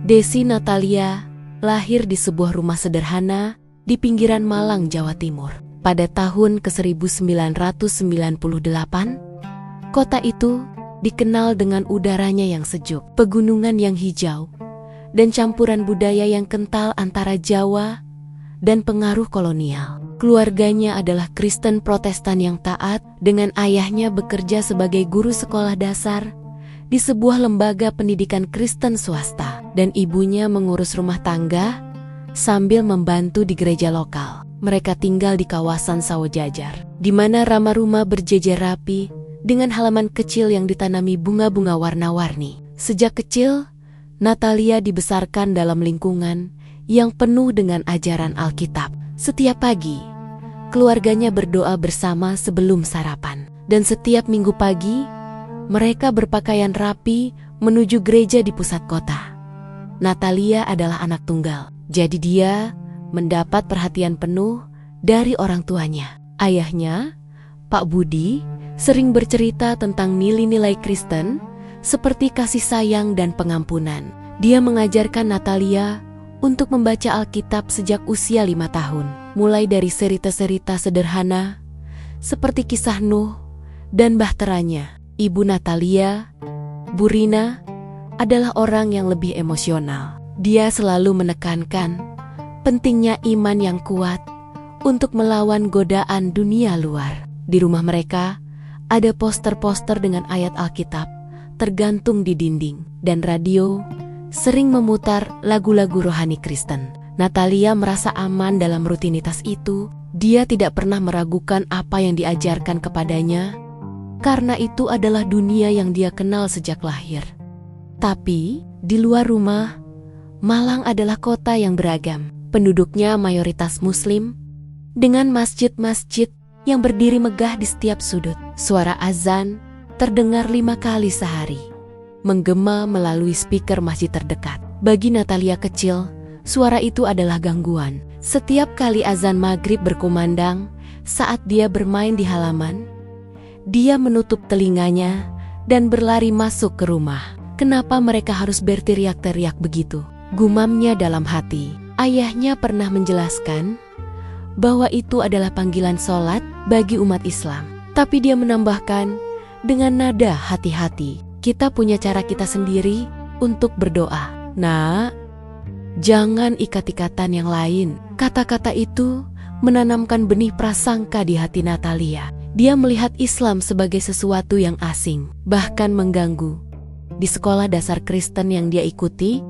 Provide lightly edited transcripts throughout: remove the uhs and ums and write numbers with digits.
Desi Natalia lahir di sebuah rumah sederhana di pinggiran Malang, Jawa Timur. Pada tahun ke-1998, kota itu dikenal dengan udaranya yang sejuk, pegunungan yang hijau, dan campuran budaya yang kental antara Jawa dan pengaruh kolonial. Keluarganya adalah Kristen Protestan yang taat, dengan ayahnya bekerja sebagai guru sekolah dasar di sebuah lembaga pendidikan Kristen swasta, dan ibunya mengurus rumah tangga sambil membantu di gereja lokal. Mereka tinggal di kawasan Sawah Jajar, di mana rumah berjejer rapi dengan halaman kecil yang ditanami bunga-bunga warna-warni. Sejak kecil, Natalia dibesarkan dalam lingkungan yang penuh dengan ajaran Alkitab. Setiap pagi, keluarganya berdoa bersama sebelum sarapan. Dan setiap minggu pagi, mereka berpakaian rapi menuju gereja di pusat kota. Natalia adalah anak tunggal, jadi dia mendapat perhatian penuh dari orang tuanya. Ayahnya, Pak Budi, sering bercerita tentang nilai-nilai Kristen seperti kasih sayang dan pengampunan. Dia mengajarkan Natalia untuk membaca Alkitab sejak usia 5 tahun, mulai dari cerita-cerita sederhana seperti kisah Nuh dan bahteranya. Ibu Natalia, Bu Rina, adalah orang yang lebih emosional. Dia selalu menekankan pentingnya iman yang kuat untuk melawan godaan dunia luar. Di rumah mereka ada poster-poster dengan ayat Alkitab tergantung di dinding, dan radio sering memutar lagu-lagu rohani Kristen. Natalia merasa aman dalam rutinitas itu. Dia tidak pernah meragukan apa yang diajarkan kepadanya, karena itu adalah dunia yang dia kenal sejak lahir. Tapi di luar rumah, Malang adalah kota yang beragam. Penduduknya mayoritas Muslim, dengan masjid-masjid yang berdiri megah di setiap sudut. Suara azan terdengar 5 kali sehari, menggema melalui speaker masjid terdekat. Bagi Natalia kecil, suara itu adalah gangguan. Setiap kali azan maghrib berkumandang saat dia bermain di halaman, dia menutup telinganya dan berlari masuk ke rumah. Kenapa mereka harus berteriak-teriak begitu? Gumamnya dalam hati. Ayahnya pernah menjelaskan bahwa itu adalah panggilan sholat bagi umat Islam. Tapi dia menambahkan dengan nada hati-hati, kita punya cara kita sendiri untuk berdoa. Nak, jangan ikat-ikatan yang lain. Kata-kata itu menanamkan benih prasangka di hati Natalia. Dia melihat Islam sebagai sesuatu yang asing, bahkan mengganggu. Di sekolah dasar Kristen yang dia ikuti,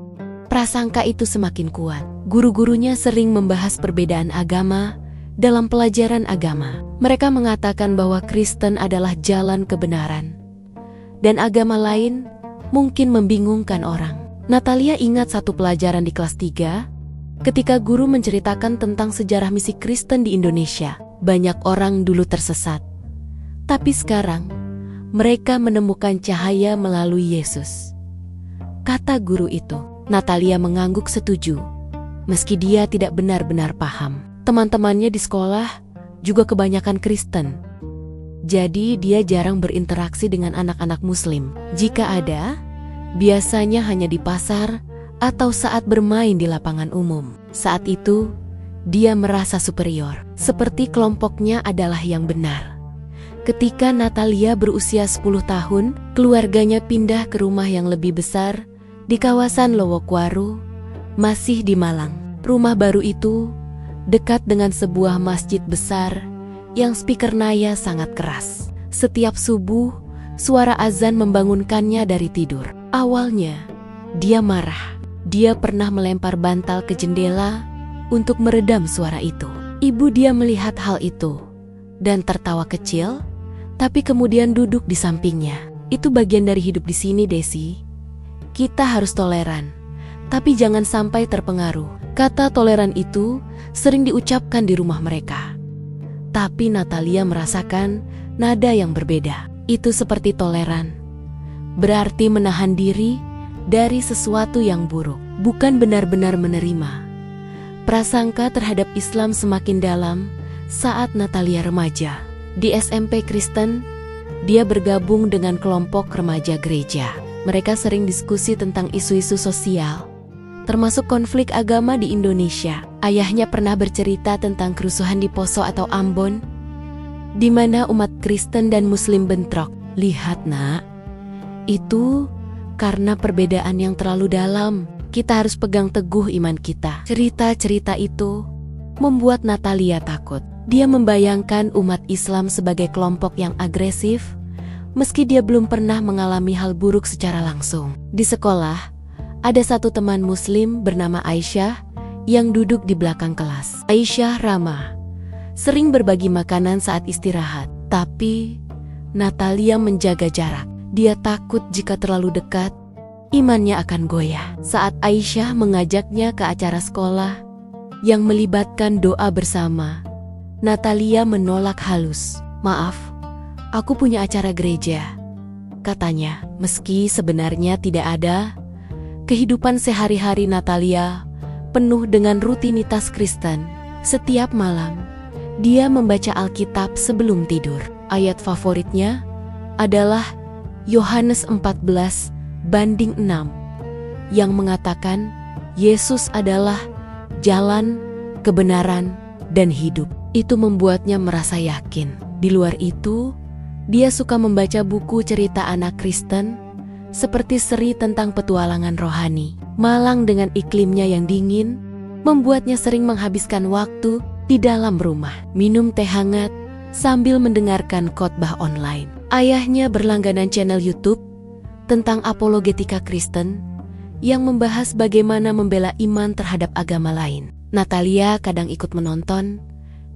prasangka itu semakin kuat. Guru-gurunya sering membahas perbedaan agama dalam pelajaran agama. Mereka mengatakan bahwa Kristen adalah jalan kebenaran, dan agama lain mungkin membingungkan orang. Natalia ingat satu pelajaran di kelas 3, ketika guru menceritakan tentang sejarah misi Kristen di Indonesia. Banyak orang dulu tersesat, tapi sekarang mereka menemukan cahaya melalui Yesus, kata guru itu. Natalia mengangguk setuju, meski dia tidak benar-benar paham. Teman-temannya di sekolah juga kebanyakan Kristen, jadi dia jarang berinteraksi dengan anak-anak Muslim. Jika ada, biasanya hanya di pasar atau saat bermain di lapangan umum. Saat itu, dia merasa superior, seperti kelompoknya adalah yang benar. Ketika Natalia berusia 10 tahun, keluarganya pindah ke rumah yang lebih besar di kawasan Lowokwaru, masih di Malang. Rumah baru itu dekat dengan sebuah masjid besar yang speaker naya sangat keras. Setiap subuh, suara azan membangunkannya dari tidur. Awalnya, dia marah. Dia pernah melempar bantal ke jendela untuk meredam suara itu. Ibu dia melihat hal itu dan tertawa kecil, tapi kemudian duduk di sampingnya. Itu bagian dari hidup di sini, Desi. Kita harus toleran, tapi jangan sampai terpengaruh. Kata toleran itu sering diucapkan di rumah mereka. Tapi Natalia merasakan nada yang berbeda. Itu seperti toleran, berarti menahan diri dari sesuatu yang buruk, bukan benar-benar menerima. Prasangka terhadap Islam semakin dalam saat Natalia remaja. Di SMP Kristen, dia bergabung dengan kelompok remaja gereja. Mereka sering diskusi tentang isu-isu sosial termasuk konflik agama di Indonesia. Ayahnya pernah bercerita tentang kerusuhan di Poso atau Ambon, di mana umat Kristen dan Muslim bentrok. Lihat nak, itu karena perbedaan yang terlalu dalam. Kita harus pegang teguh iman kita. Cerita-cerita itu membuat Natalia takut. Dia membayangkan umat Islam sebagai kelompok yang agresif, meski dia belum pernah mengalami hal buruk secara langsung. Di sekolah, ada satu teman Muslim bernama Aisyah yang duduk di belakang kelas. Aisyah ramah, sering berbagi makanan saat istirahat, tapi Natalia menjaga jarak. Dia takut jika terlalu dekat, imannya akan goyah. Saat Aisyah mengajaknya ke acara sekolah yang melibatkan doa bersama, Natalia menolak halus. "Maaf, aku punya acara gereja," katanya. Meski sebenarnya tidak ada, kehidupan sehari-hari Natalia penuh dengan rutinitas Kristen. Setiap malam, dia membaca Alkitab sebelum tidur. Ayat favoritnya adalah Yohanes 14:6 yang mengatakan Yesus adalah jalan, kebenaran, dan hidup. Itu membuatnya merasa yakin. Di luar itu, dia suka membaca buku cerita anak Kristen seperti seri tentang petualangan rohani. Malang dengan iklimnya yang dingin membuatnya sering menghabiskan waktu di dalam rumah, minum teh hangat sambil mendengarkan khotbah online. Ayahnya berlangganan channel YouTube tentang apologetika Kristen yang membahas bagaimana membela iman terhadap agama lain. Natalia kadang ikut menonton,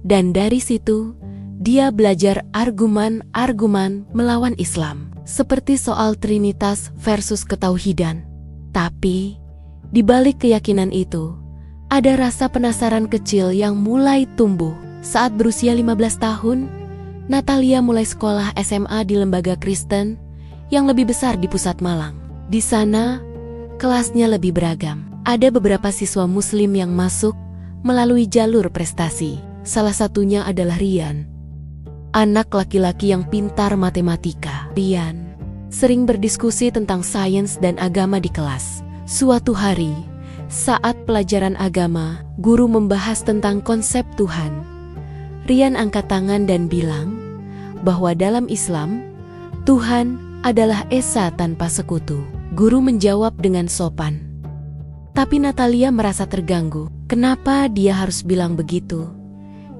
dan dari situ dia belajar argumen-argumen melawan Islam, seperti soal Trinitas versus ketauhidan. Tapi di balik keyakinan itu, ada rasa penasaran kecil yang mulai tumbuh. Saat berusia 15 tahun, Natalia mulai sekolah SMA di lembaga Kristen yang lebih besar di pusat Malang. Di sana, kelasnya lebih beragam. Ada beberapa siswa Muslim yang masuk melalui jalur prestasi. Salah satunya adalah Rian, anak laki-laki yang pintar matematika. Rian sering berdiskusi tentang sains dan agama di kelas. Suatu hari, saat pelajaran agama, guru membahas tentang konsep Tuhan. Rian angkat tangan dan bilang bahwa dalam Islam, Tuhan adalah esa tanpa sekutu. Guru menjawab dengan sopan. Tapi Natalia merasa terganggu. Kenapa dia harus bilang begitu?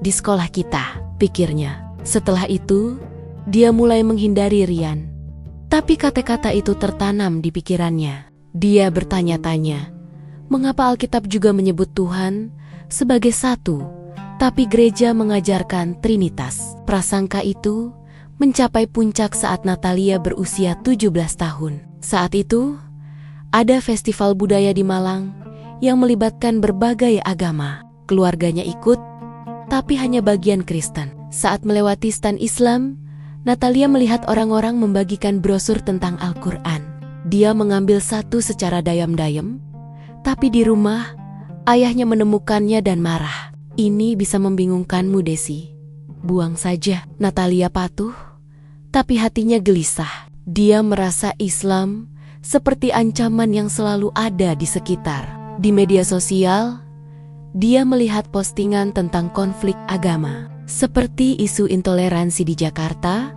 Di sekolah kita, pikirnya. Setelah itu, dia mulai menghindari Rian. Tapi kata-kata itu tertanam di pikirannya. Dia bertanya-tanya, mengapa Alkitab juga menyebut Tuhan sebagai satu, tapi gereja mengajarkan Trinitas? Prasangka itu mencapai puncak saat Natalia berusia 17 tahun. Saat itu, ada festival budaya di Malang yang melibatkan berbagai agama. Keluarganya ikut, tapi hanya bagian Kristen. Saat melewati stan Islam, Natalia melihat orang-orang membagikan brosur tentang Al-Quran. Dia mengambil satu secara dayam-dayam, tapi di rumah, ayahnya menemukannya dan marah. "Ini bisa membingungkanmu, Desi. Buang saja." Natalia patuh, tapi hatinya gelisah. Dia merasa Islam seperti ancaman yang selalu ada di sekitar. Di media sosial, dia melihat postingan tentang konflik agama, seperti isu intoleransi di Jakarta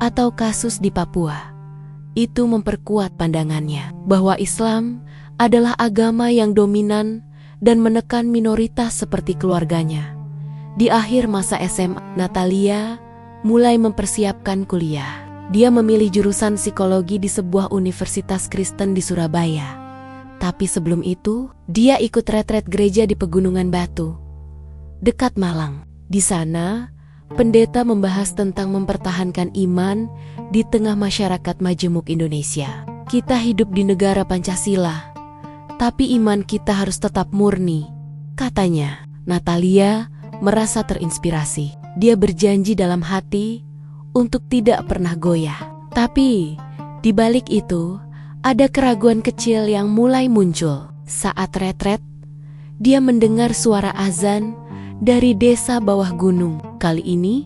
atau kasus di Papua. Itu memperkuat pandangannya bahwa Islam adalah agama yang dominan dan menekan minoritas seperti keluarganya. Di akhir masa SMA, Natalia mulai mempersiapkan kuliah. Dia memilih jurusan psikologi di sebuah universitas Kristen di Surabaya. Tapi sebelum itu, dia ikut retret gereja di Pegunungan Batu, dekat Malang. Di sana, pendeta membahas tentang mempertahankan iman di tengah masyarakat majemuk Indonesia. Kita hidup di negara Pancasila, tapi iman kita harus tetap murni, katanya. Natalia merasa terinspirasi. Dia berjanji dalam hati untuk tidak pernah goyah. Tapi di balik itu, ada keraguan kecil yang mulai muncul. Saat retret, dia mendengar suara azan dari desa bawah gunung. Kali ini,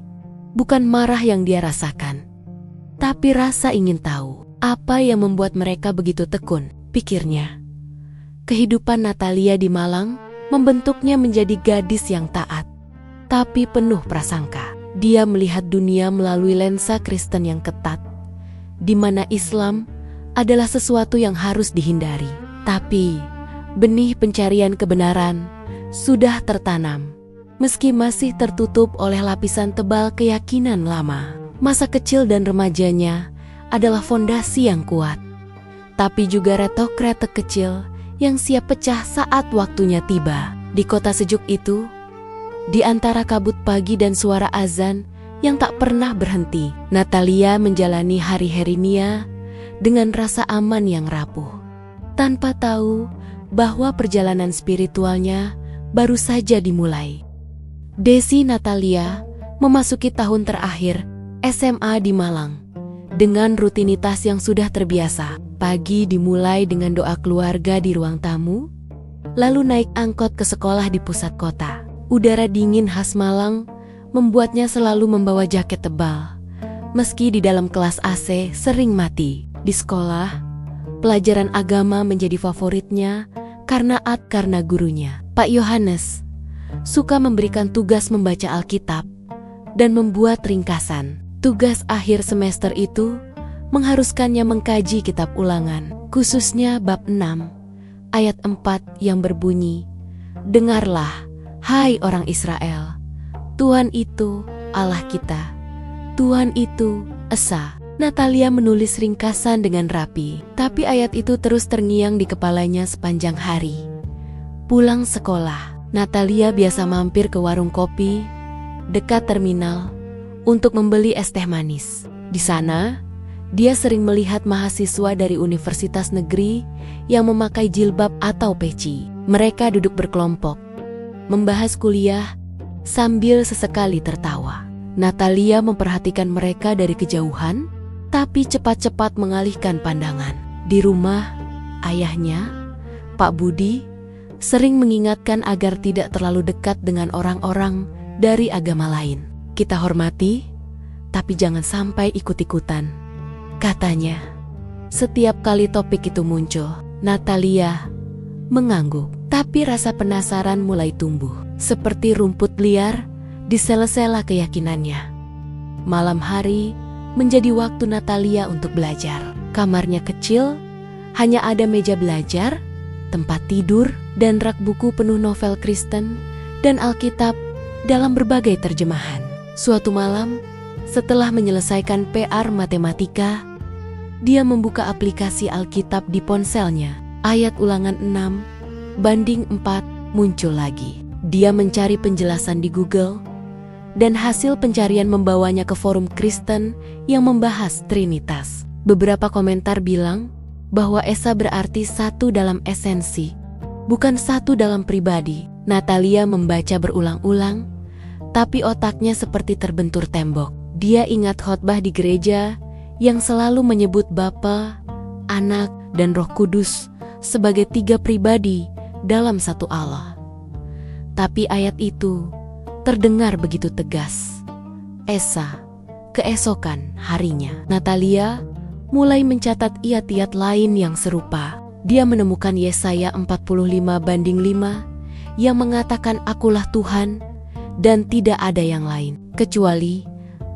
bukan marah yang dia rasakan, tapi rasa ingin tahu apa yang membuat mereka begitu tekun, pikirnya. Kehidupan Natalia di Malang membentuknya menjadi gadis yang taat, tapi penuh prasangka. Dia melihat dunia melalui lensa Kristen yang ketat, di mana Islam adalah sesuatu yang harus dihindari. Tapi benih pencarian kebenaran sudah tertanam, meski masih tertutup oleh lapisan tebal keyakinan lama. Masa kecil dan remajanya adalah fondasi yang kuat, tapi juga retok-retok kecil yang siap pecah saat waktunya tiba. Di kota sejuk itu, di antara kabut pagi dan suara azan yang tak pernah berhenti, Natalia menjalani hari-hari Nia dengan rasa aman yang rapuh, tanpa tahu bahwa perjalanan spiritualnya baru saja dimulai. Desi Natalia memasuki tahun terakhir SMA di Malang dengan rutinitas yang sudah terbiasa. Pagi dimulai dengan doa keluarga di ruang tamu, lalu naik angkot ke sekolah di pusat kota. Udara dingin khas Malang membuatnya selalu membawa jaket tebal, meski di dalam kelas AC sering mati. Di sekolah, pelajaran agama menjadi favoritnya karena gurunya, Pak Yohanes, suka memberikan tugas membaca Alkitab dan membuat ringkasan. Tugas akhir semester itu mengharuskannya mengkaji kitab ulangan, khususnya bab 6, ayat 4 yang berbunyi, "Dengarlah, hai orang Israel, Tuhan itu Allah kita, Tuhan itu Esa." Natalia menulis ringkasan dengan rapi, tapi ayat itu terus terngiang di kepalanya sepanjang hari. Pulang sekolah, Natalia biasa mampir ke warung kopi dekat terminal untuk membeli es teh manis. Di sana, dia sering melihat mahasiswa dari universitas negeri yang memakai jilbab atau peci. Mereka duduk berkelompok, membahas kuliah sambil sesekali tertawa. Natalia memperhatikan mereka dari kejauhan, tapi cepat-cepat mengalihkan pandangan. Di rumah, ayahnya, Pak Budi, sering mengingatkan agar tidak terlalu dekat dengan orang-orang dari agama lain. "Kita hormati, tapi jangan sampai ikut-ikutan," katanya. Setiap kali topik itu muncul, Natalia mengangguk, tapi rasa penasaran mulai tumbuh. Seperti rumput liar di sela-sela keyakinannya. Malam hari menjadi waktu Natalia untuk belajar. Kamarnya kecil, hanya ada meja belajar, tempat tidur, dan rak buku penuh novel Kristen dan Alkitab dalam berbagai terjemahan. Suatu malam, setelah menyelesaikan PR matematika, dia membuka aplikasi Alkitab di ponselnya. Ayat ulangan 6/4 muncul lagi. Dia mencari penjelasan di Google, dan hasil pencarian membawanya ke forum Kristen yang membahas Trinitas. Beberapa komentar bilang bahwa Esa berarti satu dalam esensi, bukan satu dalam pribadi. Natalia membaca berulang-ulang, tapi otaknya seperti terbentur tembok. Dia ingat khotbah di gereja yang selalu menyebut Bapa, Anak, dan Roh Kudus sebagai 3 pribadi dalam satu Allah. Tapi ayat itu terdengar begitu tegas. Esa, keesokan harinya, Natalia mulai mencatat iat-iat lain yang serupa. Dia menemukan Yesaya 45/5 yang mengatakan, "Akulah Tuhan, dan tidak ada yang lain, kecuali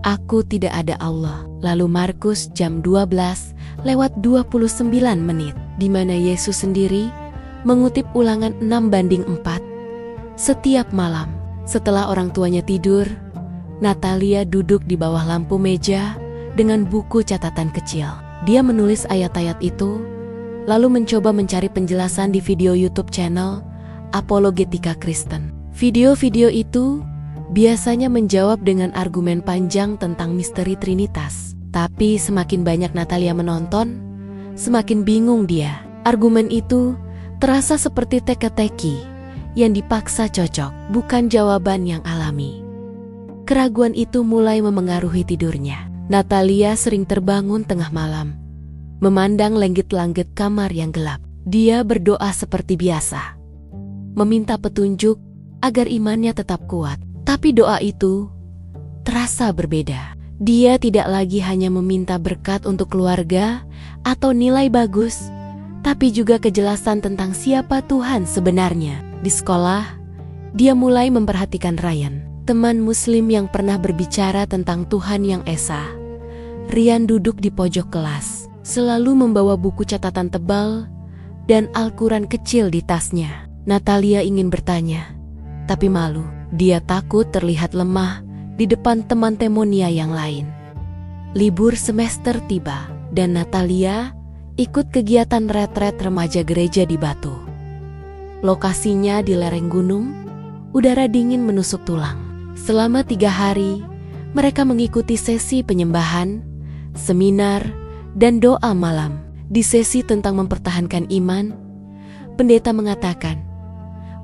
Aku tidak ada Allah." Lalu Markus jam 12:29, di mana Yesus sendiri mengutip Ulangan 6/4. Setiap malam, setelah orang tuanya tidur, Natalia duduk di bawah lampu meja dengan buku catatan kecil. Dia menulis ayat-ayat itu, lalu mencoba mencari penjelasan di video YouTube channel Apologetika Kristen. Video-video itu biasanya menjawab dengan argumen panjang tentang misteri Trinitas. Tapi semakin banyak Natalia menonton, semakin bingung dia. Argumen itu terasa seperti teka-teki yang dipaksa cocok, bukan jawaban yang alami. Keraguan itu mulai memengaruhi tidurnya. Natalia sering terbangun tengah malam, memandang langit-langit kamar yang gelap. Dia berdoa seperti biasa, meminta petunjuk agar imannya tetap kuat. Tapi doa itu terasa berbeda. Dia tidak lagi hanya meminta berkat untuk keluarga atau nilai bagus, tapi juga kejelasan tentang siapa Tuhan sebenarnya. Di sekolah, dia mulai memperhatikan Ryan, teman Muslim yang pernah berbicara tentang Tuhan yang esa. Ryan duduk di pojok kelas, selalu membawa buku catatan tebal dan Al-Quran kecil di tasnya. Natalia ingin bertanya, tapi malu. Dia takut terlihat lemah di depan teman temonia yang lain. Libur semester tiba, dan Natalia ikut kegiatan retret remaja gereja di Batu. Lokasinya di lereng gunung, udara dingin menusuk tulang. Selama 3 hari, mereka mengikuti sesi penyembahan, seminar, dan doa malam. Di sesi tentang mempertahankan iman, pendeta mengatakan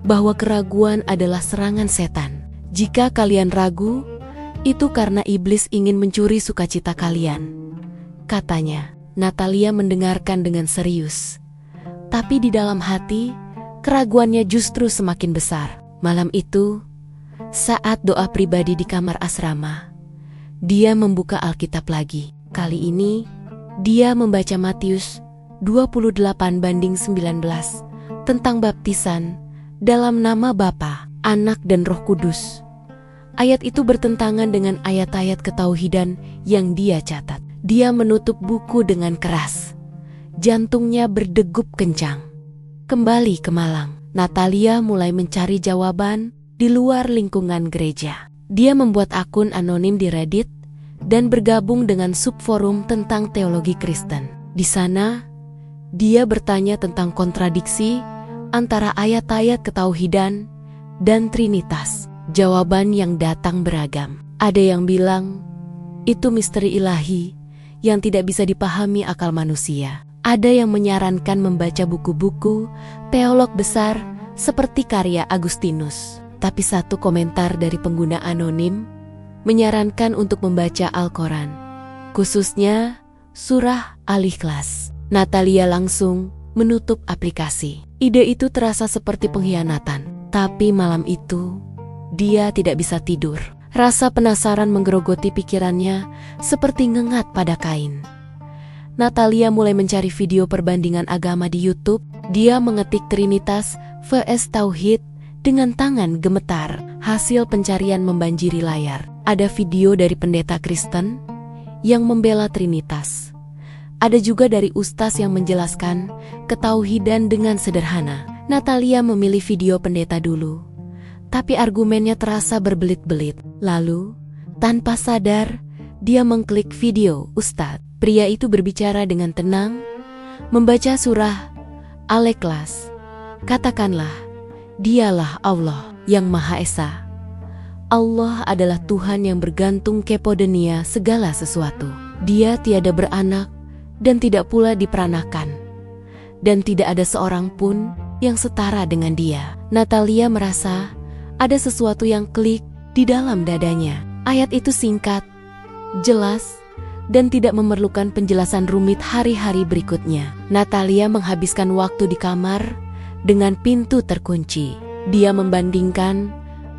bahwa keraguan adalah serangan setan. Jika kalian ragu, itu karena iblis ingin mencuri sukacita kalian, katanya. Natalia mendengarkan dengan serius, tapi di dalam hati, keraguannya justru semakin besar. Malam itu, saat doa pribadi di kamar asrama, dia membuka Alkitab lagi. Kali ini, dia membaca Matius 28:19 tentang baptisan dalam nama Bapa, Anak, dan Roh Kudus. Ayat itu bertentangan dengan ayat-ayat ketauhidan yang dia catat. Dia menutup buku dengan keras. Jantungnya berdegup kencang. Kembali ke Malang, Natalia mulai mencari jawaban di luar lingkungan gereja. Dia membuat akun anonim di Reddit dan bergabung dengan subforum tentang teologi Kristen. Di sana, dia bertanya tentang kontradiksi antara ayat-ayat ketauhidan dan Trinitas. Jawaban yang datang beragam. Ada yang bilang, itu misteri ilahi yang tidak bisa dipahami akal manusia. Ada yang menyarankan membaca buku-buku teolog besar seperti karya Agustinus. Tapi satu komentar dari pengguna anonim menyarankan untuk membaca Al-Quran, khususnya surah Al-Ikhlas. Natalia langsung menutup aplikasi. Ide itu terasa seperti pengkhianatan, tapi malam itu dia tidak bisa tidur. Rasa penasaran menggerogoti pikirannya seperti ngengat pada kain. Natalia mulai mencari video perbandingan agama di YouTube. Dia mengetik Trinitas vs Tauhid dengan tangan gemetar. Hasil pencarian membanjiri layar. Ada video dari pendeta Kristen yang membela Trinitas. Ada juga dari ustaz yang menjelaskan ketauhidan dengan sederhana. Natalia memilih video pendeta dulu, tapi argumennya terasa berbelit-belit. Lalu, tanpa sadar, dia mengklik video ustadz. Pria itu berbicara dengan tenang, membaca surah Al-Ikhlas. Katakanlah, dialah Allah yang Maha Esa. Allah adalah Tuhan yang bergantung kepodenia segala sesuatu. Dia tiada beranak dan tidak pula diperanakan. Dan tidak ada seorang pun yang setara dengan dia. Natalia merasa ada sesuatu yang klik di dalam dadanya. Ayat itu singkat, jelas, dan tidak memerlukan penjelasan rumit hari-hari berikutnya. Natalia menghabiskan waktu di kamar dengan pintu terkunci. Dia membandingkan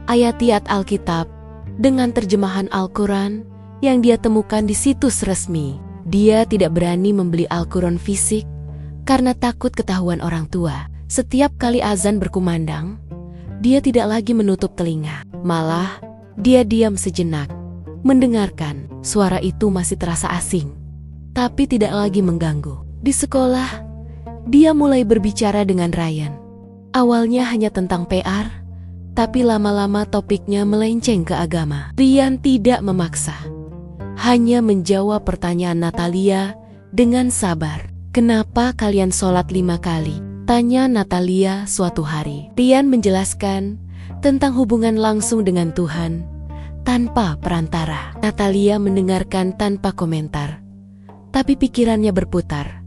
ayat-ayat Alkitab dengan terjemahan Al-Quran yang dia temukan di situs resmi. Dia tidak berani membeli Al-Quran fisik karena takut ketahuan orang tua. Setiap kali azan berkumandang, dia tidak lagi menutup telinga. Malah, dia diam sejenak, mendengarkan. Suara itu masih terasa asing, tapi tidak lagi mengganggu. Di sekolah, dia mulai berbicara dengan Ryan. Awalnya hanya tentang PR, tapi lama-lama topiknya melenceng ke agama. Ryan tidak memaksa, hanya menjawab pertanyaan Natalia dengan sabar. Kenapa kalian sholat 5 kali? Tanya Natalia suatu hari. Ryan menjelaskan tentang hubungan langsung dengan Tuhan tanpa perantara. Natalia mendengarkan tanpa komentar, tapi pikirannya berputar.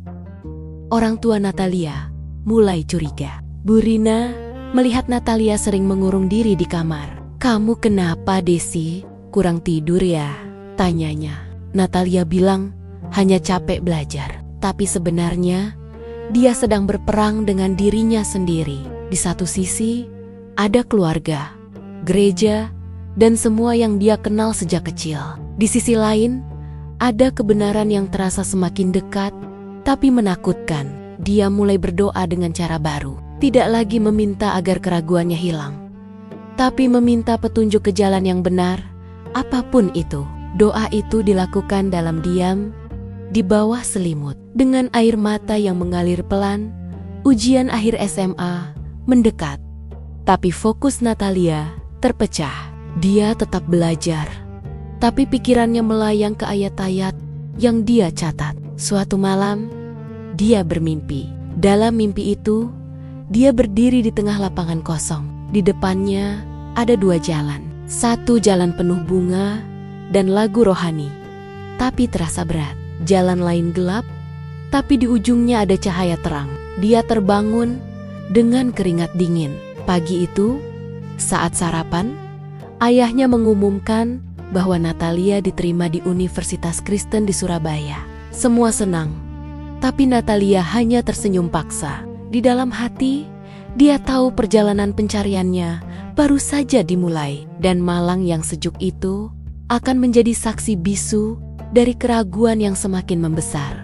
Orang tua Natalia mulai curiga. Bu Rina melihat Natalia sering mengurung diri di kamar. Kamu kenapa, Desi? Kurang tidur ya? Tanyanya. Natalia bilang hanya capek belajar. Tapi sebenarnya dia sedang berperang dengan dirinya sendiri. Di satu sisi, ada keluarga, gereja, dan semua yang dia kenal sejak kecil. Di sisi lain, ada kebenaran yang terasa semakin dekat, tapi menakutkan. dia mulai berdoa dengan cara baru. Tidak lagi meminta agar keraguannya hilang, tapi meminta petunjuk ke jalan yang benar, apapun itu. Doa itu dilakukan dalam diam, di bawah selimut. Dengan air mata yang mengalir pelan, ujian akhir SMA mendekat. Tapi fokus Natalia terpecah. Dia tetap belajar, tapi pikirannya melayang ke ayat-ayat yang dia catat. Suatu malam, dia bermimpi. Dalam mimpi itu, dia berdiri di tengah lapangan kosong. Di depannya ada dua jalan. Satu jalan penuh bunga dan lagu rohani, tapi terasa berat. Jalan lain gelap, tapi di ujungnya ada cahaya terang. Dia terbangun dengan keringat dingin. Pagi itu, saat sarapan, ayahnya mengumumkan bahwa Natalia diterima di Universitas Kristen di Surabaya. Semua senang, tapi Natalia hanya tersenyum paksa. Di dalam hati, dia tahu perjalanan pencariannya baru saja dimulai, dan malang yang sejuk itu akan menjadi saksi bisu dari keraguan yang semakin membesar.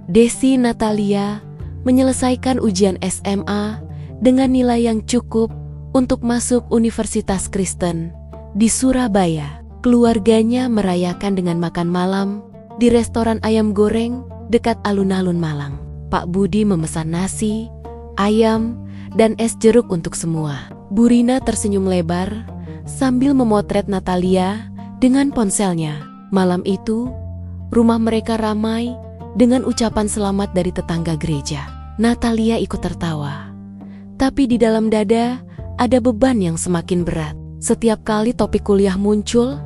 Desi Natalia menyelesaikan ujian SMA dengan nilai yang cukup untuk masuk Universitas Kristen di Surabaya. Keluarganya merayakan dengan makan malam di restoran ayam goreng dekat alun-alun Malang. Pak Budi memesan nasi, ayam, dan es jeruk untuk semua. Bu Rina tersenyum lebar sambil memotret Natalia dengan ponselnya. Malam itu, rumah mereka ramai dengan ucapan selamat dari tetangga gereja. Natalia ikut tertawa, tapi di dalam dada ada beban yang semakin berat. Setiap kali topik kuliah muncul,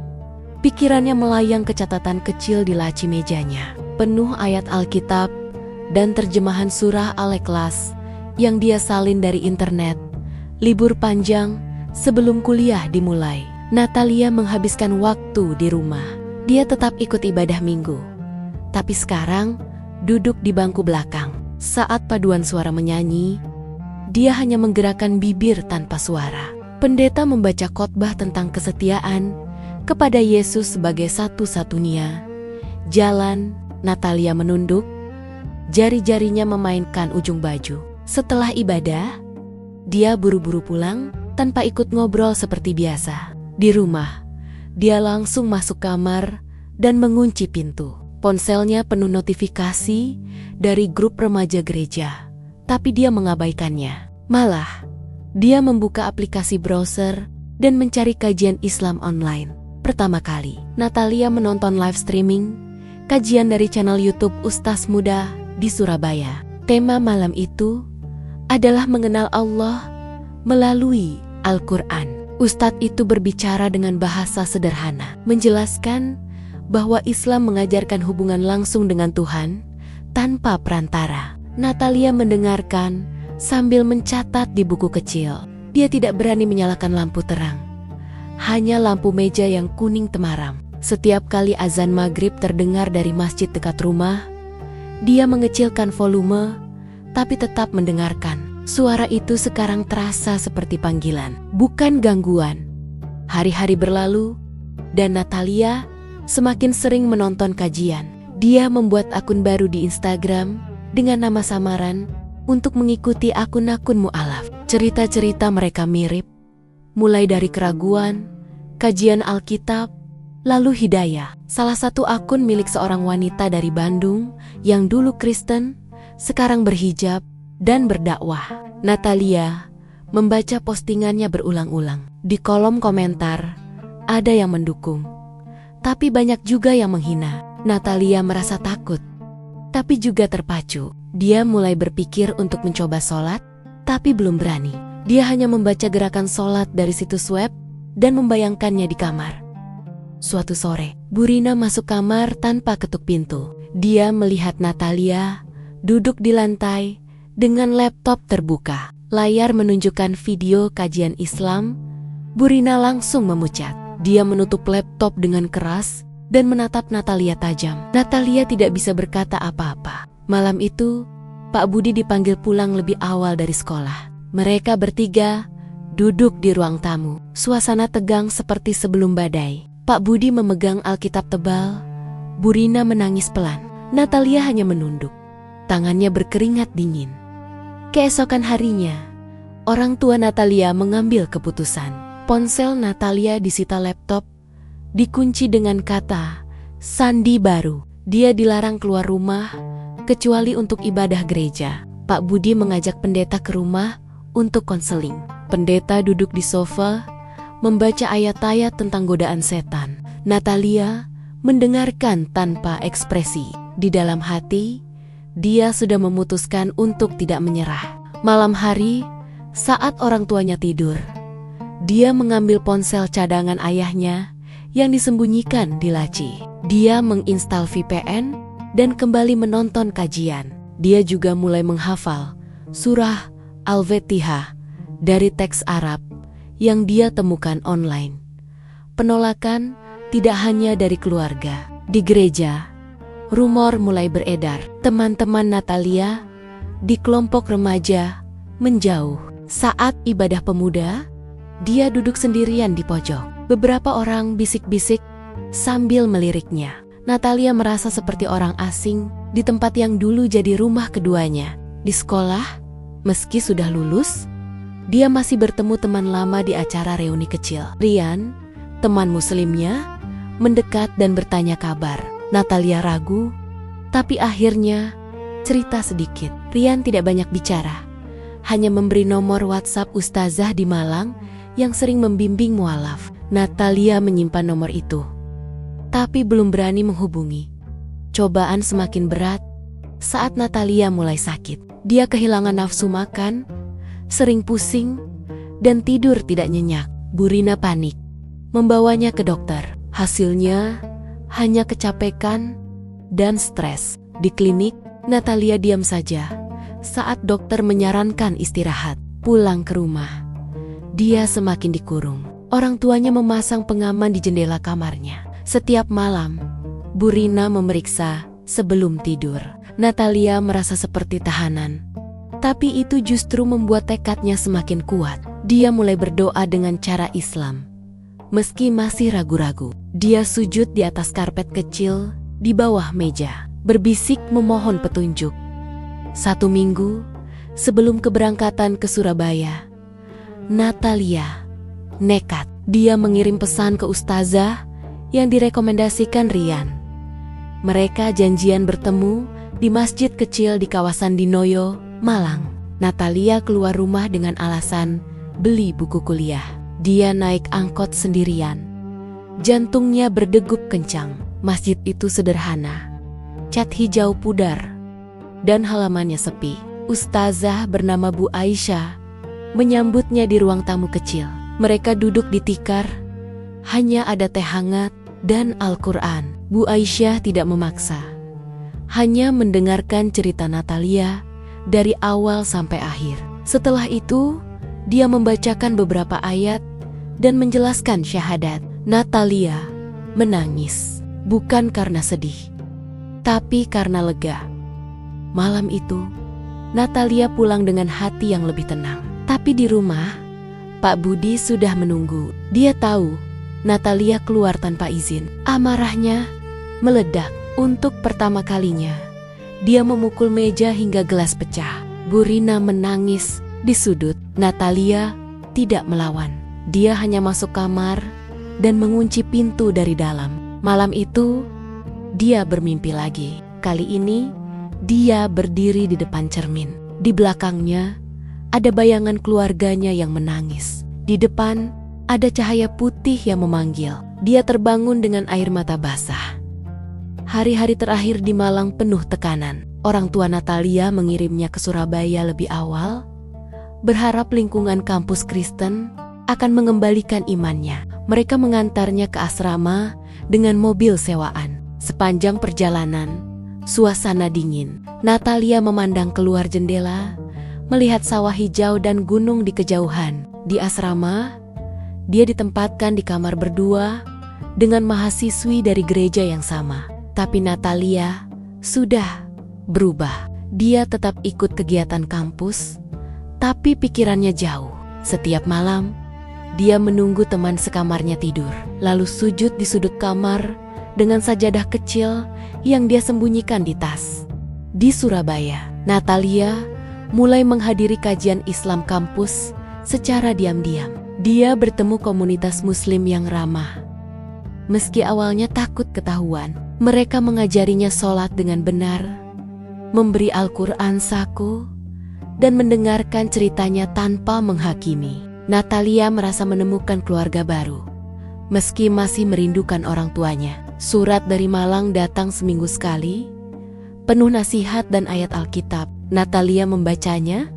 pikirannya melayang ke catatan kecil di laci mejanya, penuh ayat Alkitab dan terjemahan surah Al-Ikhlas yang dia salin dari internet. Libur panjang sebelum kuliah dimulai, Natalia menghabiskan waktu di rumah. Dia tetap ikut ibadah minggu, tapi sekarang duduk di bangku belakang. Saat paduan suara menyanyi, dia hanya menggerakkan bibir tanpa suara. Pendeta membaca khotbah tentang kesetiaan kepada Yesus sebagai satu-satunya jalan. Natalia menunduk, jari-jarinya memainkan ujung baju. Setelah ibadah, dia buru-buru pulang tanpa ikut ngobrol seperti biasa. Di rumah, dia langsung masuk kamar dan mengunci pintu. Ponselnya penuh notifikasi dari grup remaja gereja, tapi dia mengabaikannya. Malah, dia membuka aplikasi browser dan mencari kajian Islam online. Pertama kali, Natalia menonton live streaming kajian dari channel YouTube Ustaz Muda di Surabaya. Tema malam itu adalah mengenal Allah melalui Al-Quran. Ustadz itu berbicara dengan bahasa sederhana, menjelaskan bahwa Islam mengajarkan hubungan langsung dengan Tuhan tanpa perantara. Natalia mendengarkan sambil mencatat di buku kecil. Dia tidak berani menyalakan lampu terang, hanya lampu meja yang kuning temaram. Setiap kali azan maghrib terdengar dari masjid dekat rumah, dia mengecilkan volume, tapi tetap mendengarkan. Suara itu sekarang terasa seperti panggilan, bukan gangguan. Hari-hari berlalu, dan Natalia semakin sering menonton kajian. Dia membuat akun baru di Instagram dengan nama samaran untuk mengikuti akun-akun mu'alaf. Cerita-cerita mereka mirip, mulai dari keraguan, kajian Alkitab, lalu hidayah. Salah satu akun milik seorang wanita dari Bandung yang dulu Kristen, sekarang berhijab dan berdakwah. Natalia membaca postingannya berulang-ulang. Di kolom komentar, ada yang mendukung, tapi banyak juga yang menghina. Natalia merasa takut, tapi juga terpacu. Dia mulai berpikir untuk mencoba sholat, tapi belum berani. Dia hanya membaca gerakan sholat dari situs web dan membayangkannya di kamar. Suatu sore, Bu Rina masuk kamar tanpa ketuk pintu. Dia melihat Natalia duduk di lantai dengan laptop terbuka. Layar menunjukkan video kajian Islam. Bu Rina langsung memucat. Dia menutup laptop dengan keras dan menatap Natalia tajam. Natalia tidak bisa berkata apa-apa. Malam itu, Pak Budi dipanggil pulang lebih awal dari sekolah. Mereka bertiga duduk di ruang tamu. Suasana tegang seperti sebelum badai. Pak Budi memegang Alkitab tebal. Bu Rina menangis pelan. Natalia hanya menunduk. tangannya berkeringat dingin. Keesokan harinya, orang tua Natalia mengambil keputusan. Ponsel Natalia disita, laptop dikunci dengan kata sandi baru. Dia dilarang keluar rumah kecuali untuk ibadah gereja. Pak Budi mengajak pendeta ke rumah untuk konseling. Pendeta duduk di sofa membaca ayat-ayat tentang godaan setan. Natalia mendengarkan tanpa ekspresi. Di dalam hati, dia sudah memutuskan untuk tidak menyerah. Malam hari, saat orang tuanya tidur, dia mengambil ponsel cadangan ayahnya yang disembunyikan di laci. Dia menginstal VPN dan kembali menonton kajian. Dia juga mulai menghafal surah Al-Fatihah dari teks Arab yang dia temukan online. Penolakan tidak hanya dari keluarga. Di gereja, rumor mulai beredar. Teman-teman Natalia di kelompok remaja menjauh. Saat ibadah pemuda, dia duduk sendirian di pojok. Beberapa orang bisik-bisik sambil meliriknya. Natalia merasa seperti orang asing di tempat yang dulu jadi rumah keduanya. Di sekolah, meski sudah lulus, dia masih bertemu teman lama di acara reuni kecil. Rian, teman muslimnya, mendekat dan bertanya kabar. Natalia ragu, tapi akhirnya cerita sedikit. Rian tidak banyak bicara, hanya memberi nomor WhatsApp ustazah di Malang yang sering membimbing mualaf. Natalia menyimpan nomor itu, tapi belum berani menghubungi. Cobaan semakin berat saat Natalia mulai sakit. Dia kehilangan nafsu makan, sering pusing, dan tidur tidak nyenyak. Bu Rina panik, membawanya ke dokter. Hasilnya hanya kecapekan dan stres. Di klinik, Natalia diam saja saat dokter menyarankan istirahat. Pulang ke rumah, dia semakin dikurung. Orang tuanya memasang pengaman di jendela kamarnya. Setiap malam, Bu Rina memeriksa sebelum tidur. Natalia merasa seperti tahanan, tapi itu justru membuat tekadnya semakin kuat. Dia mulai berdoa dengan cara Islam. Meski masih ragu-ragu, dia sujud di atas karpet kecil di bawah meja, berbisik memohon petunjuk. 1 minggu sebelum keberangkatan ke Surabaya, Natalia nekat. Dia mengirim pesan ke ustazah yang direkomendasikan Rian. Mereka janjian bertemu di masjid kecil di kawasan Dinoyo, Malang. Natalia keluar rumah dengan alasan beli buku kuliah. Dia naik angkot sendirian. Jantungnya berdegup kencang. Masjid itu sederhana, cat hijau pudar, dan halamannya sepi. Ustazah bernama Bu Aisyah menyambutnya di ruang tamu kecil. Mereka duduk di tikar, hanya ada teh hangat dan Al-Quran. Bu Aisyah tidak memaksa, hanya mendengarkan cerita Natalia dari awal sampai akhir. Setelah itu, dia membacakan beberapa ayat dan menjelaskan syahadat. Natalia menangis, bukan karena sedih, tapi karena lega. Malam itu, Natalia pulang dengan hati yang lebih tenang. Tapi di rumah, Pak Budi sudah menunggu. Dia tahu Natalia keluar tanpa izin. Amarahnya meledak. Untuk pertama kalinya, dia memukul meja hingga gelas pecah. Bu Rina menangis di sudut. Natalia tidak melawan. Dia hanya masuk kamar dan mengunci pintu dari dalam. Malam itu, dia bermimpi lagi. Kali ini, dia berdiri di depan cermin. Di belakangnya, ada bayangan keluarganya yang menangis. Di depan, ada cahaya putih yang memanggil. Dia terbangun dengan air mata basah. Hari-hari terakhir di Malang penuh tekanan. Orang tua Natalia mengirimnya ke Surabaya lebih awal, berharap lingkungan kampus Kristen akan mengembalikan imannya. Mereka mengantarnya ke asrama dengan mobil sewaan. Sepanjang perjalanan, suasana dingin. Natalia memandang keluar jendela, melihat sawah hijau dan gunung di kejauhan. Di asrama, dia ditempatkan di kamar berdua dengan mahasiswi dari gereja yang sama. Tapi Natalia sudah berubah. Dia tetap ikut kegiatan kampus, tapi pikirannya jauh. Setiap malam, dia menunggu teman sekamarnya tidur, lalu sujud di sudut kamar dengan sajadah kecil yang dia sembunyikan di tas. Di Surabaya, Natalia mulai menghadiri kajian Islam kampus secara diam-diam. Dia bertemu komunitas Muslim yang ramah. Meski awalnya takut ketahuan, mereka mengajarinya sholat dengan benar, memberi Al-Quran saku, dan mendengarkan ceritanya tanpa menghakimi. Natalia merasa menemukan keluarga baru. Meski masih merindukan orang tuanya, surat dari Malang datang seminggu sekali, penuh nasihat dan ayat Alkitab. Natalia membacanya,